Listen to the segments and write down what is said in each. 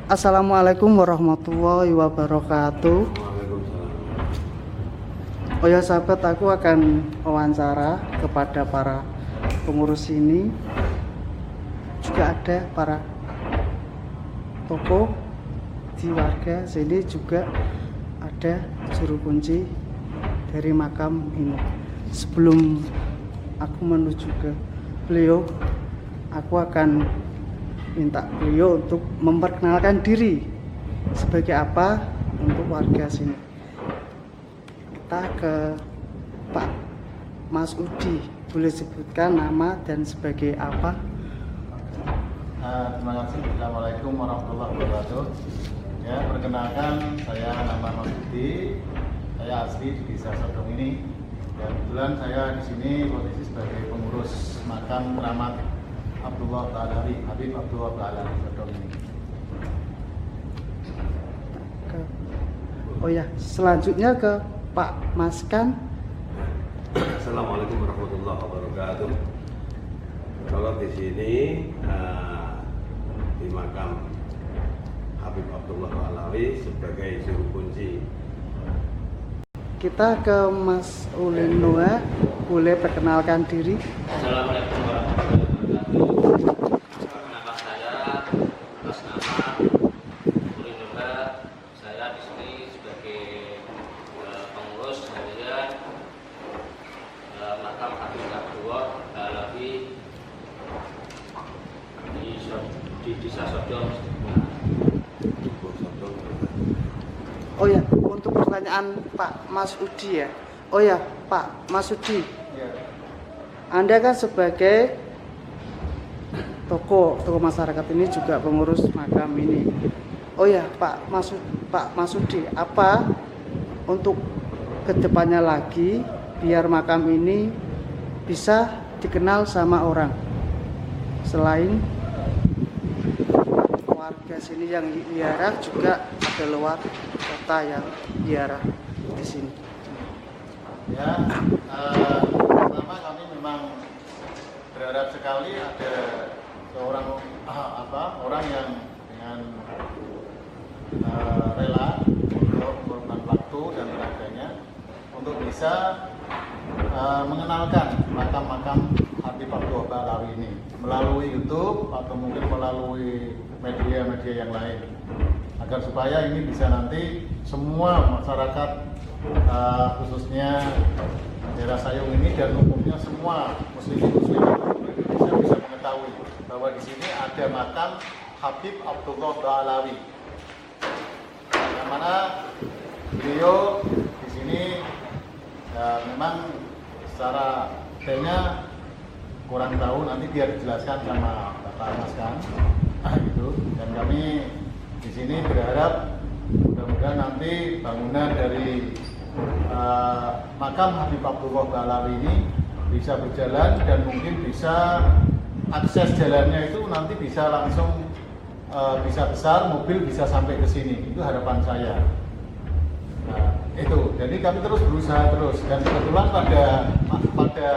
Assalamualaikum warahmatullahi wabarakatuh. Oh ya sahabat, aku akan wawancara kepada para pengurus ini. Juga ada para tokoh di warga sini, juga ada juru kunci dari makam ini. Sebelum aku menuju ke beliau, aku akan minta beliau untuk memperkenalkan diri sebagai apa untuk warga sini. Kita ke Pak Mas Udi, boleh sebutkan nama dan sebagai apa? Terima kasih. Assalamualaikum warahmatullahi wabarakatuh. Ya, perkenalkan, saya nama Mas Udi. Saya asli di Desa Sodong ini. Dan kebetulan saya di sini posisi sebagai pengurus makam keramat Abdullah Ba'alawi, Habib Abdullah Ba'alawi Sodong ini. Oh ya, selanjutnya ke Pak Maskan. Assalamualaikum warahmatullahi wabarakatuh. Kalau di sini di makam Habib Abdullah Ba'alawi sebagai juru kunci. Kita ke Mas Ulin Noah, boleh perkenalkan diri. Assalamualaikum warahmatullahi wabarakatuh. Nama saya atas nama Ulin Noah. Saya di sini sebagai pengurus harian makam Habib Abdullah Ba'alawi di Desa Sodong. Oh ya, untuk pertanyaan Pak Mas Udi ya. Oh ya, Pak Mas Udi, Ya. Anda kan sebagai tokoh masyarakat ini juga pengurus makam ini. Oh ya, Pak Masudi, apa untuk kedepannya lagi biar makam ini bisa dikenal sama orang selain warga sini yang ziarah, juga ada luar kota yang ziarah di sini. Ya, pertama kami memang berharap sekali ada seorang orang yang dengan rela untuk mengorbankan waktu dan tenaganya untuk bisa mengenalkan makam-makam Habib Abdullah Ba'alawi ini melalui YouTube atau mungkin melalui media-media yang lain, agar supaya ini bisa nanti semua masyarakat khususnya daerah Sayung ini dan umumnya semua muslimin Indonesia bisa mengetahui bahwa di sini ada makam Habib Abdullah Ba'alawi, yang mana beliau di sini memang secara detailnya kurang tahu, nanti biar dijelaskan sama Bapak Mas kan, gitu. Dan kami di sini berharap mudah-mudahan nanti bangunan dari makam Habib Abdullah Ba'alawi ini bisa berjalan dan mungkin bisa akses jalannya itu nanti bisa langsung bisa besar, mobil bisa sampai ke sini. Itu harapan saya. Nah, itu. Jadi kami terus berusaha terus, dan kebetulan pada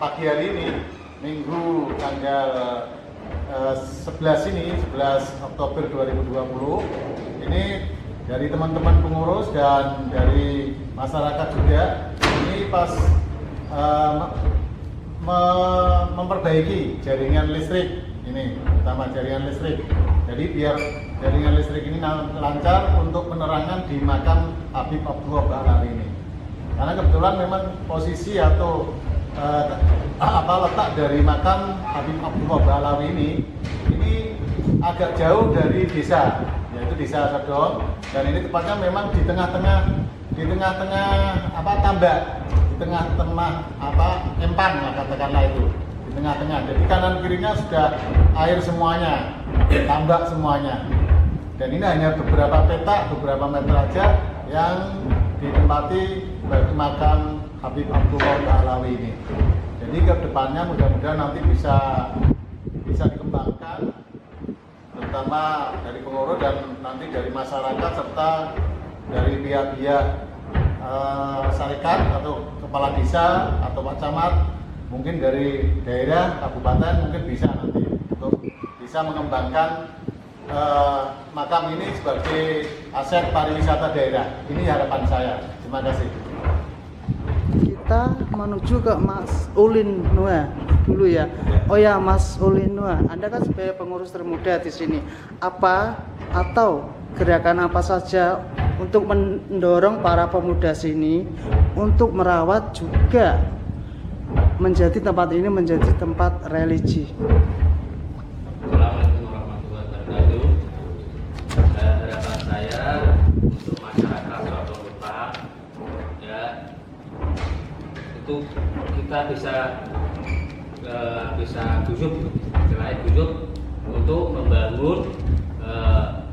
pagi hari ini, Minggu tanggal 11 Oktober 2020 ini, dari teman-teman pengurus dan dari masyarakat juga ini pas memperbaiki jaringan listrik ini, utama jaringan listrik. Jadi biar jaringan listrik ini lancar untuk penerangan di makam Habib Abdullah Ba'alawi ini. Karena kebetulan memang posisi atau letak dari makam Habib Abdullah Ba'alawi ini agak jauh dari desa, yaitu Desa Sodong, dan ini tepatnya memang di tengah-tengah tambak, di tengah-tengah empang lah katakanlah itu, di tengah-tengah. Jadi kanan kirinya sudah air semuanya, tambak semuanya. Dan ini hanya beberapa petak, beberapa meter aja yang ditempati bagi makam Habib Abdullah Ba'alawi ini. Jadi ke depannya mudah-mudahan nanti bisa dikembangkan, terutama dari pengurus dan nanti dari masyarakat serta dari pihak-pihak syarikat atau kepala desa atau Pak Camat, mungkin dari daerah, kabupaten, mungkin bisa nanti untuk bisa mengembangkan makam ini sebagai aset pariwisata daerah. Ini harapan saya. Terima kasih. Kita menuju ke Mas Ulin Noah dulu ya. Oh ya, Mas Ulin Noah, Anda kan sebagai pengurus termuda di sini. Apa atau gerakan apa saja untuk mendorong para pemuda sini untuk merawat juga menjadi tempat ini menjadi tempat religi? Assalamualaikum warahmatullahi wabarakatuh. Harapan saya untuk masyarakat Surabaya Utara, ya, itu kita bisa guyup untuk membangun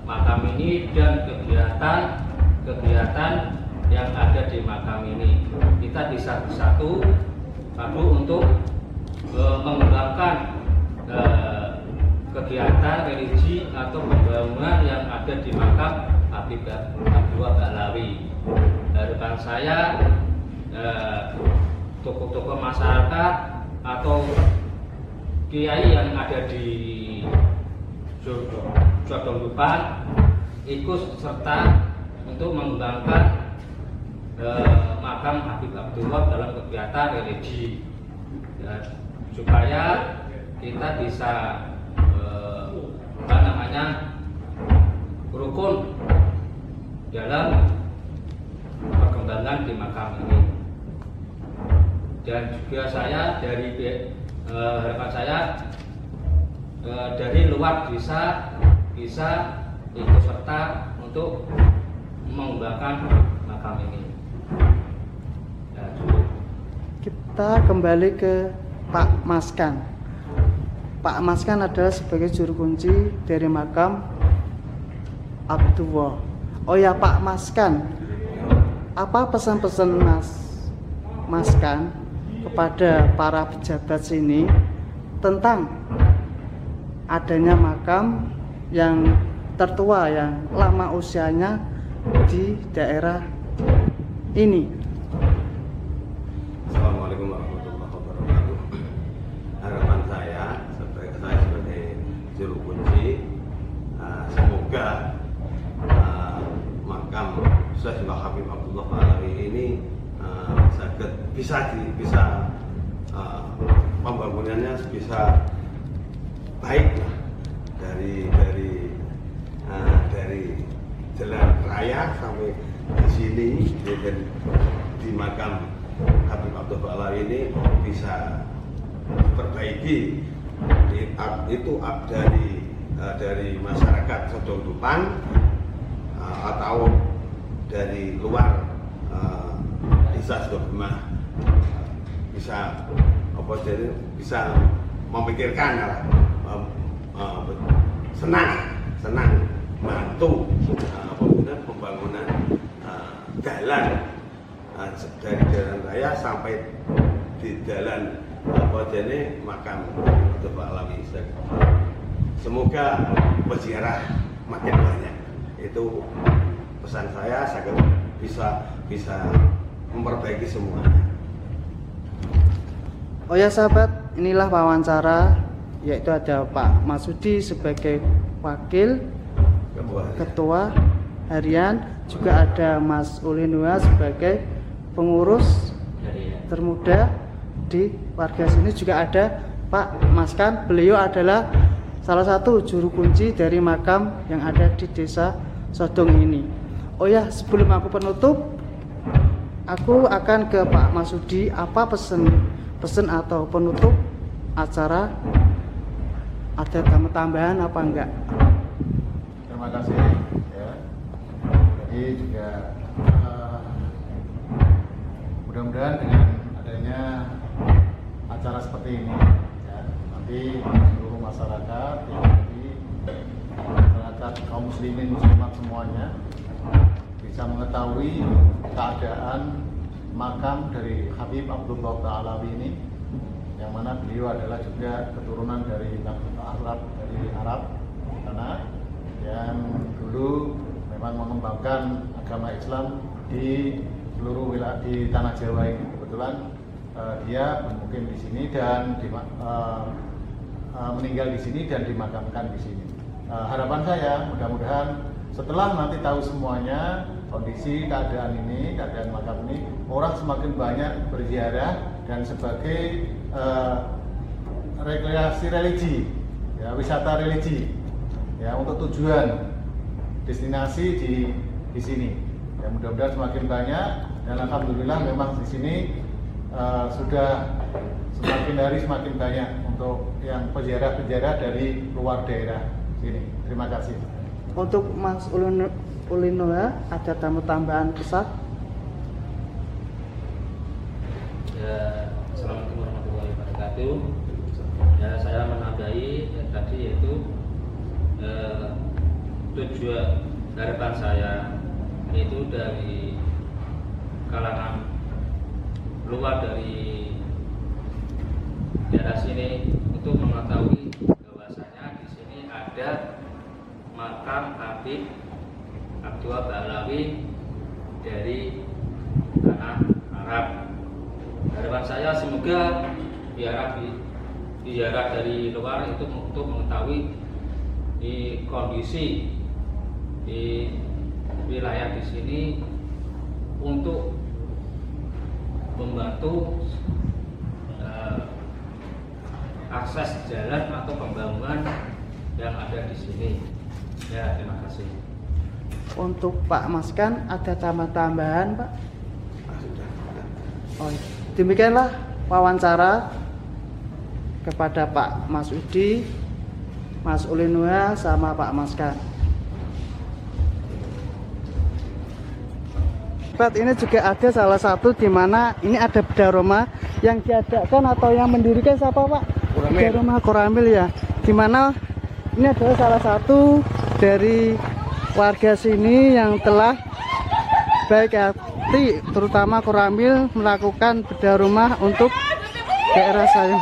makam ini dan kegiatan yang ada di makam ini. Kita bisa bersatu untuk mengembangkan kegiatan religi atau pembangunan yang ada di makam Habib Abdullah Ba'alawi. Harapan saya tokoh-tokoh masyarakat atau kiai yang ada di Jodoh ikut serta untuk mengembangkan makam Habib Abdullah dalam kegiatan religi, ya, supaya kita bisa rukun dalam perkembangan di makam ini. Dan juga saya harapan saya dari luar bisa ikut serta untuk mengembangkan makam ini. Ya, Kita kembali ke Pak Maskan. Pak Maskan adalah sebagai juru kunci dari makam Abdullah. Oh ya, Pak Maskan, apa pesan-pesan Maskan kepada para pejabat sini tentang adanya makam yang tertua yang lama usianya di daerah ini? Assalamualaikum warahmatullahi wabarakatuh. Harapan saya sebagai juru kunci, semoga makam Syekh Habib Abdullah Ba'alawi ini bisa pembangunannya bisa baik lah, dari jalan raya sampai di sini, di makam Habib Abdullah Ba'alawi ini bisa diperbaiki. Itu dari masyarakat Sedodupan atau dari luar desa Sedogemah bisa memikirkan lah, senang bantu pembangunan jalan dari jalan raya sampai di jalan makam Abdullah Ba'alawi. Semoga peziarah makin banyak. Itu pesan saya agar bisa memperbaiki semuanya. Oh ya sahabat, inilah wawancara, yaitu ada Pak Masudi sebagai wakil ketua harian, juga ada Mas Ulin Noah sebagai pengurus termuda di warga sini, juga ada Pak Maskan, beliau adalah salah satu juru kunci dari makam yang ada di desa Sodong ini. Oh ya, sebelum aku penutup, aku akan ke Pak Masudi. Apa pesan atau penutup acara? Ada tambahan apa enggak? Terima kasih ya. Jadi juga mudah-mudahan dengan adanya acara seperti ini ya, nanti seluruh masyarakat masyarakat kaum muslimin muslimat semuanya bisa mengetahui keadaan makam dari Habib Abdullah Ba'alawi ini, yang mana beliau adalah juga keturunan dari Arab sana, yang dulu memang mengembangkan agama Islam di seluruh wilayah di tanah Jawa ini. Kebetulan dia mungkin di sini dan meninggal di sini dan dimakamkan di sini. harapan saya mudah-mudahan setelah nanti tahu semuanya kondisi keadaan makam ini, orang semakin banyak berziarah dan sebagai rekreasi religi, ya, wisata religi, ya, untuk tujuan destinasi di sini. Ya, mudah-mudahan semakin banyak dan alhamdulillah memang di sini sudah semakin hari semakin banyak untuk yang peziarah-peziarah dari luar daerah sini. Terima kasih. Untuk Mas Ulinoa ada tambahan pesan? Ya, assalamualaikum warahmatullahi wabarakatuh. Ya, saya menambahi tadi yaitu tujuan harapan saya itu dari kalangan luar dari daerah sini untuk mengetahui bahwasanya di sini ada makam Habib Abdullah Ba'alawi dari tanah Arab. Harapan saya semoga ziarah dari luar itu untuk mengetahui di kondisi di wilayah di sini untuk membantu akses jalan atau pembangunan yang ada di sini. Ya, terima kasih. Untuk Pak Maskan ada tambahan, Pak? Oh, demikianlah wawancara kepada Pak Mas Udi, Mas Ulinoa sama Pak Maskan. Ini juga ada salah satu di mana ini ada bedah Roma yang diadakan atau yang mendirikan siapa, Pak? Bedah Roma Koramil, ya. Di mana ini adalah salah satu dari warga sini yang telah baik hati terutama Koramil melakukan bedah rumah untuk daerah saya.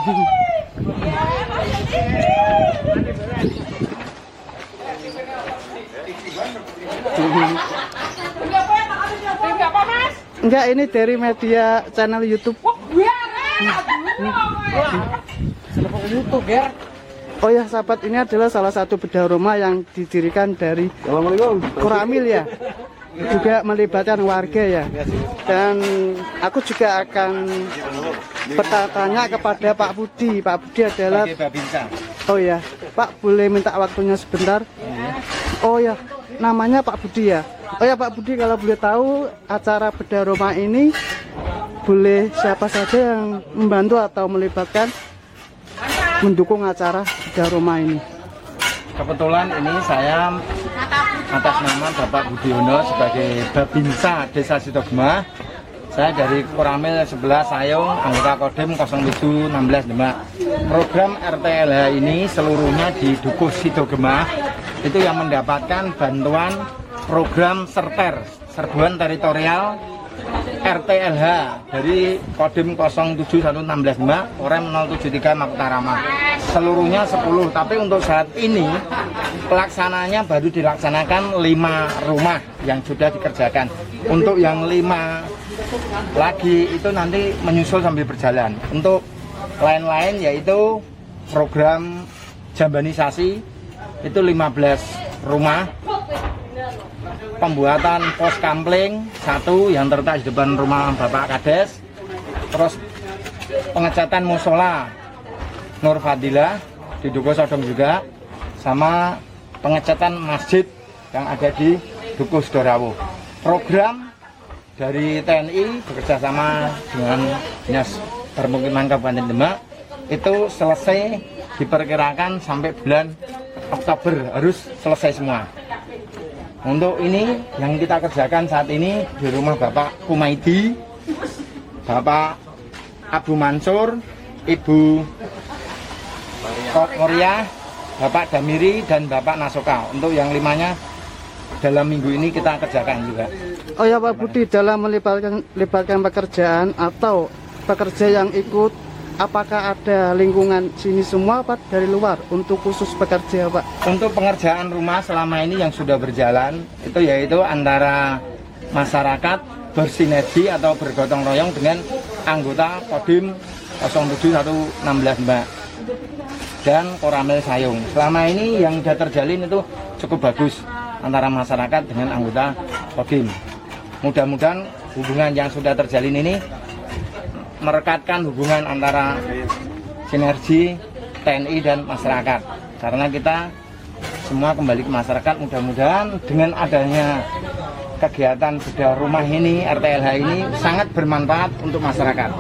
Enggak, ini dari media channel YouTube. Oh ya, sahabat, ini adalah salah satu bedah rumah yang didirikan dari Koramil, ya. Juga melibatkan warga, ya. Dan aku juga akan bertanya kepada Pak Budi. Pak Budi adalah Oh ya, Pak, boleh minta waktunya sebentar? Oh ya, namanya Pak Budi, ya. Oh ya, Pak Budi, kalau boleh tahu acara bedah rumah ini boleh siapa saja yang membantu atau melibatkan mendukung acara bedah rumah ini? Kebetulan ini saya atas nama Bapak Budiono sebagai Babinsa Desa Sitogema. Saya dari Koramil 11 Sayung, anggota Kodim 0716 Demak. Program RTLH ini seluruhnya di Dukuh Sitogema itu yang mendapatkan bantuan program serbuan teritorial RTLH dari Kodim 0716 Demak, Korem 073 Maktarama. Seluruhnya 10, tapi untuk saat ini pelaksananya baru dilaksanakan 5 rumah yang sudah dikerjakan. Untuk yang 5 lagi itu nanti menyusul sambil berjalan. Untuk lain-lain yaitu program jambanisasi itu 15 rumah, pembuatan pos kampling 1 yang terletak di depan rumah Bapak Kades, terus pengecatan musola Nur Fadilah di Dukuh Sodong juga, sama pengecatan masjid yang ada di Dukuh Sidorawo. Program dari TNI bekerja sama dengan Dinas Permukiman Kabupaten Demak itu selesai, diperkirakan sampai bulan Oktober harus selesai semua. Untuk ini yang kita kerjakan saat ini di rumah Bapak Kumaidi, Bapak Abu Mansur, Ibu Korea, Bapak Damiri, dan Bapak Nasoka. Untuk yang 5-nya dalam minggu ini kita kerjakan juga. Oh ya, Pak Budi, dalam melibatkan pekerjaan atau pekerja yang ikut, apakah ada lingkungan sini semua, Pak, dari luar untuk khusus pekerja, Pak? Untuk pengerjaan rumah selama ini yang sudah berjalan itu yaitu antara masyarakat bersinergi atau bergotong royong dengan anggota Kodim 0716 Mbak. dan Koramil Sayung. Selama ini yang sudah terjalin itu cukup bagus antara masyarakat dengan anggota Kodim. Mudah-mudahan hubungan yang sudah terjalin ini merekatkan hubungan antara sinergi TNI dan masyarakat, karena kita semua kembali ke masyarakat. Mudah-mudahan dengan adanya kegiatan bedah rumah ini, RTLH ini sangat bermanfaat untuk masyarakat.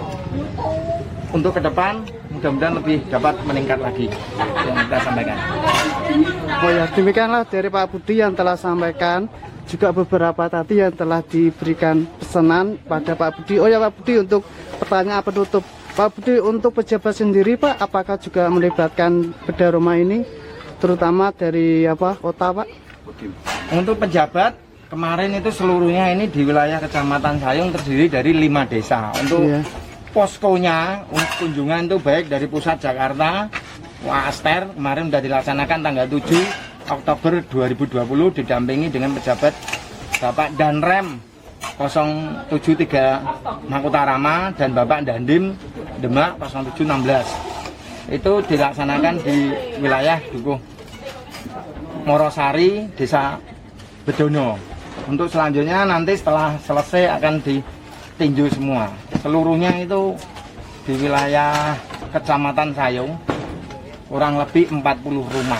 Untuk ke depan mudah-mudahan lebih dapat meningkat lagi yang kita sampaikan. Oh ya, demikianlah dari Pak Budi yang telah sampaikan, juga beberapa tadi yang telah diberikan pesanan pada Pak Budi. Oh ya Pak Budi, untuk pertanyaan penutup, Pak Budi, untuk pejabat sendiri Pak, apakah juga melibatkan bedah rumah ini, terutama dari kota Pak? Untuk pejabat kemarin itu seluruhnya ini di wilayah Kecamatan Sayung terdiri dari 5 desa. Untuk poskonya untuk kunjungan itu baik dari pusat Jakarta, Waaster kemarin sudah dilaksanakan tanggal 7 Oktober 2020 didampingi dengan pejabat Bapak Danrem 073 Makutarama dan Bapak Dandim Demak 0716. Itu dilaksanakan di wilayah Dukuh Morosari, Desa Bedono. Untuk selanjutnya nanti setelah selesai akan ditinjau semua. Seluruhnya itu di wilayah Kecamatan Sayung kurang lebih 40 rumah.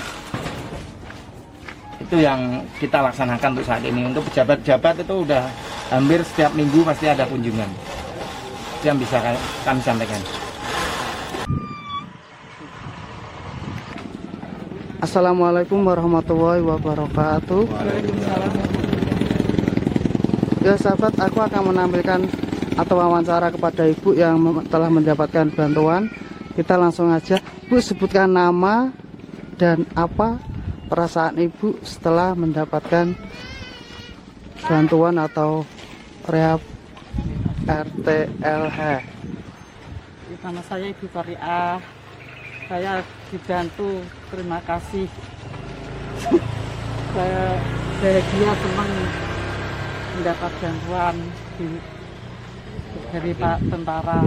Itu yang kita laksanakan untuk saat ini. Untuk pejabat-pejabat itu udah hampir setiap minggu pasti ada kunjungan. Itu yang bisa kami sampaikan. Assalamualaikum warahmatullahi wabarakatuh. Ya sahabat, aku akan menampilkan atau wawancara kepada ibu yang telah mendapatkan bantuan. Kita langsung aja, Bu, sebutkan nama dan apa perasaan ibu setelah mendapatkan bantuan atau rehab RTLH. Nama saya Ibu Korea. Saya dibantu, terima kasih. Saya bahagia, senang mendapat bantuan dari Pak Tentara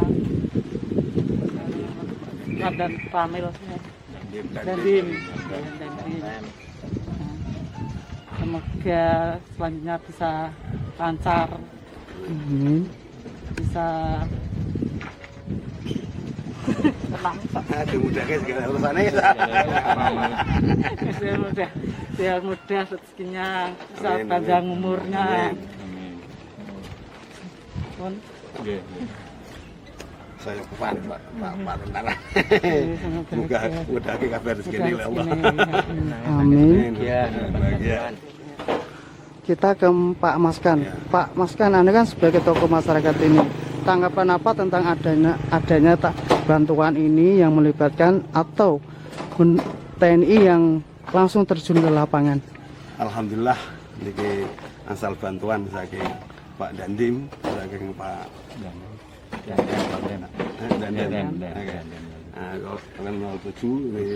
dan Ramil dan Dim. Semoga selanjutnya bisa lancar, bisa dimudahkan segala urusannya ya. Mudah rezekinya, bisa panjang umurnya. Saya Pak Tentara. Semoga mudah kabar segini oleh Allah. Amin. Ya. Kita ke Pak Maskan. Pak Maskan, Anda kan sebagai tokoh masyarakat ini, tanggapan apa tentang adanya bantuan ini yang melibatkan atau TNI yang langsung terjun ke lapangan? Alhamdulillah, niki asal bantuan saking Pak Dandim, saking Pak Dandim. Nah, kalau 07 ini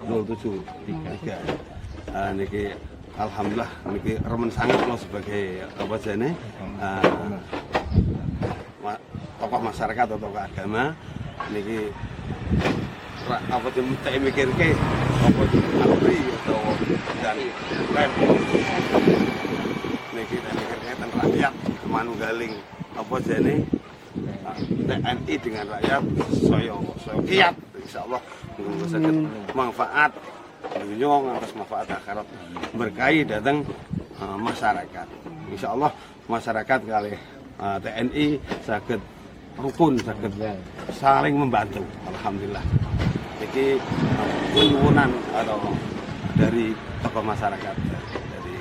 07 niki alhamdulillah niki remen sangat lo sebagai apa jane tokoh masyarakat atau tokoh agama niki apa saya mikir ke apa abri atau dan rem niki mikirnya tentang rakyat manunggaling apa jane TNI dengan rakyat saya kiat insyaallah saged manfaat dunia ngantos manfaat akhirat berkahi datang masyarakat insyaallah masyarakat kali TNI saged rukun saged saling membantu alhamdulillah iki penyuwunan atau dari tokoh masyarakat dari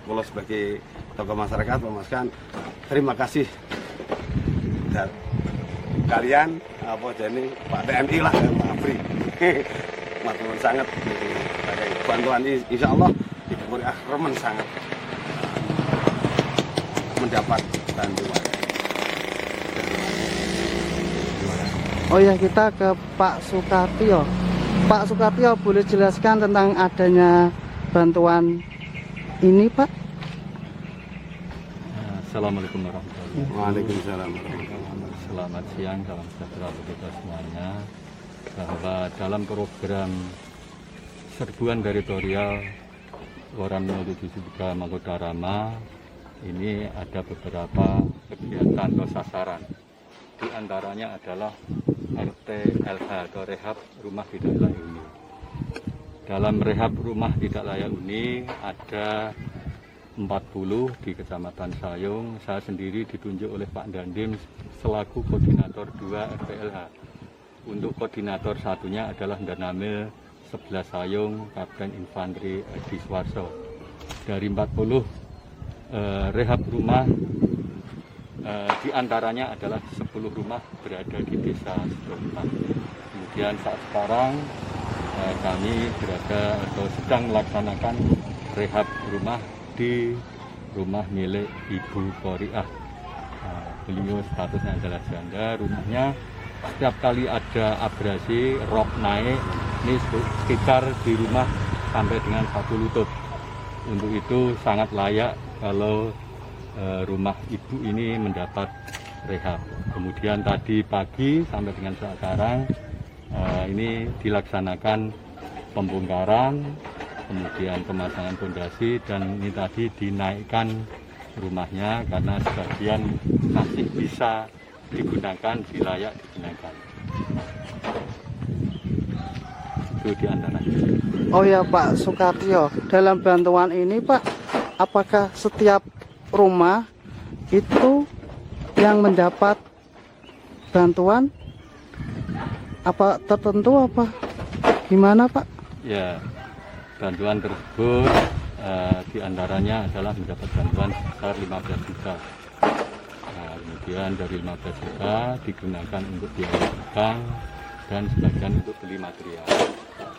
kalau sebagai tokoh masyarakat memaskan terima kasih dan kalian apa jadi Pak TNI lah Pak Afri matur sangat sebagai bantuan insya Allah Ibu Korea remen sangat mendapat bantuan. Oh ya, kita ke Pak Sukatio. Pak Sukatio, boleh jelaskan tentang adanya bantuan ini, Pak? Assalamualaikum warahmatullahi wabarakatuh. Waalaikumsalam warahmatullahi wabarakatuh. Selamat siang, salam sejahtera untuk kita semuanya. Bahwa dalam program serbuan teritorial Koramil 73 Mangkudarama ini ada beberapa kegiatan atau sasaran. Di antaranya adalah RTLH atau rehab rumah tidak layak huni. Dalam rehab rumah tidak layak huni ada 40 di Kecamatan Sayung. Saya sendiri ditunjuk oleh Pak Dandim selaku koordinator 2 RTLH. Untuk koordinator satunya adalah Danamil 11 Sayung, Kapten Infanteri Edi Suwarso. Dari 40 rehab rumah, di antaranya adalah 10 rumah berada di Desa Sidogma. Kemudian saat sekarang kami berada atau sedang melaksanakan rehab rumah di rumah milik Ibu Koriah. Beliau statusnya adalah janda. Rumahnya setiap kali ada abrasi, rop naik, ini sekitar di rumah sampai dengan 1 lutut. Untuk itu sangat layak kalau rumah ibu ini mendapat rehab. Kemudian tadi pagi sampai dengan sekarang ini dilaksanakan pembongkaran, kemudian pemasangan fondasi, dan ini tadi dinaikkan rumahnya karena sebagian masih bisa digunakan, layak digunakan. Itu di antaranya. Oh ya Pak Sukartyo, dalam bantuan ini Pak, apakah setiap rumah itu yang mendapat bantuan apa tertentu apa gimana Pak? Ya, bantuan tersebut diantaranya adalah mendapat bantuan sebesar 15 juta. Nah, kemudian dari 15 juta digunakan untuk biaya utang dan sebagian untuk beli material.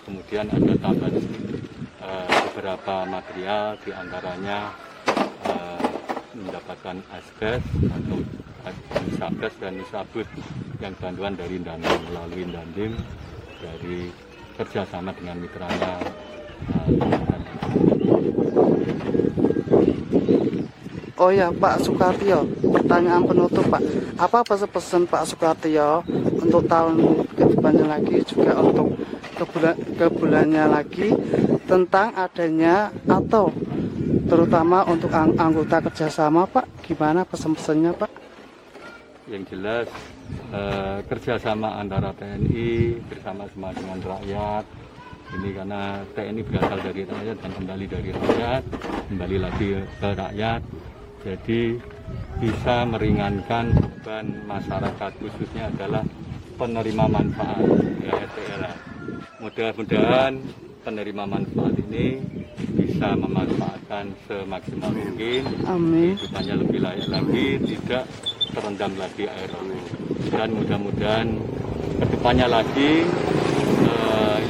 Kemudian ada tambahan beberapa material, diantaranya mendapatkan asbes atau sabes dan sabut yang bantuan dari Dandim, melalui Dandim dari kerjasama dengan mitranya. Oh ya Pak Sukartyo, pertanyaan penutup Pak, apa pesan Pak Sukartyo untuk tahun kedepannya lagi, juga untuk ke bulannya lagi, tentang adanya atau terutama untuk anggota kerjasama Pak, gimana pesan-pesannya Pak? Yang jelas kerjasama antara TNI bersama-sama dengan rakyat ini, karena TNI berasal dari rakyat dan kembali dari rakyat, kembali lagi ke rakyat, jadi bisa meringankan beban masyarakat, khususnya adalah penerima manfaat ya, RTLH. Mudah-mudahan penerima manfaat ini bisa memanfaatkan semaksimal mungkin. Amin. Kehidupannya lebih layak lagi, tidak terendam lagi air laut, dan mudah-mudahan kedepannya lagi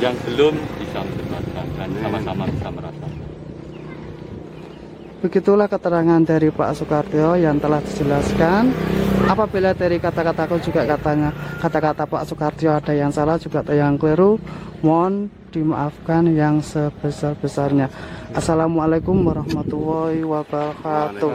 yang belum bisa mendapatkan dan sama-sama bisa merasakan. Begitulah keterangan dari Pak Sukartyo yang telah dijelaskan. Apabila dari kata-kataku juga kata-kata Pak Sukartyo ada yang salah juga ada yang keliru, mohon dimaafkan yang sebesar-besarnya. Assalamualaikum warahmatullahi wabarakatuh.